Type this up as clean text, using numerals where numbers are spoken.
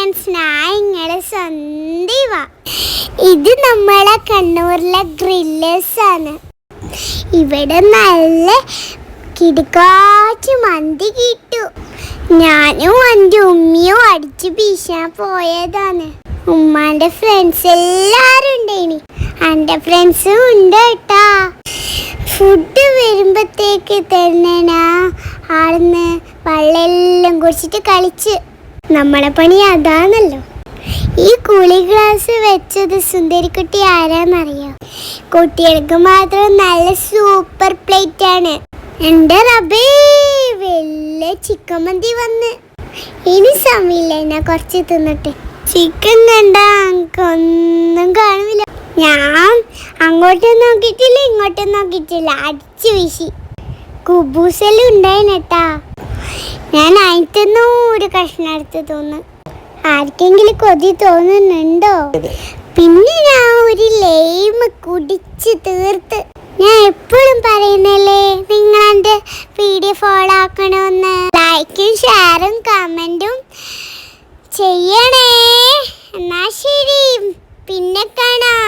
Friends, ഞാൻ ഇങ്ങളെ സന്ദീപ. ഇത് നമ്മളെ കണ്ണൂരിലെ ഗ്രില്ലേഴ്സ് ആണ്. ഇവിടെ നല്ല കിടക്കാച്ച് മന്തി കിട്ടും. ഞാനും എൻ്റെ ഉമ്മയും അടിച്ച് വീശാൻ പോയതാണ്. ഉമ്മാൻ്റെ ഫ്രണ്ട്സ് എല്ലാവരും ഉണ്ടേനി, എൻ്റെ ഫ്രണ്ട്സും ഉണ്ട് കേട്ടാ. ഫുഡ് വരുമ്പോഴത്തേക്ക് തന്നെ ആടുന്ന് വെള്ളമെല്ലാം കുടിച്ചിട്ട് കളിച്ച്. നമ്മളെ പണി അതാണല്ലോ. ഈ കൂളി ഗ്ലാസ് വെച്ചത് സുന്ദരിക്കുട്ടി ആരാന്നറിയോ? കുട്ടികൾക്ക് മാത്രം നല്ല സൂപ്പർ പ്ലേറ്റ് ആണ്. എൻ്റെ റബ്ബേ, വലിയ ചിക്കൻ മന്തി വന്ന്. ഇനി സമയമില്ല, ഞാൻ കുറച്ച് തിന്നിട്ട്. ചിക്കൻ കണ്ട ഒന്നും കാണുന്നില്ല. ഞാൻ അങ്ങോട്ടും നോക്കിയിട്ടില്ല ഇങ്ങോട്ടും നോക്കിയിട്ടില്ല, അടിച്ചു വീശി. കുബൂസെല്ലാം ഉണ്ടായിട്ടാ. ഞാൻ അതിനൊന്നും ഒരു കഷ്ണം എടുത്ത് തോന്നുന്നു. ആർക്കെങ്കിലും കൊതി തോന്നുന്നുണ്ടോ? പിന്നെ ഞാൻ ഒരു ലൈം കുടിച്ച് തീർത്ത്. ഞാൻ എപ്പോഴും പറയുന്നല്ലേ നിങ്ങളെൻ്റെ വീഡിയോ ഫോളോ ആക്കണമെന്ന്. ലൈക്കും ഷെയറും കമൻറ്റും ചെയ്യണേ. എന്നാ ശരി, പിന്നെ കാണാം.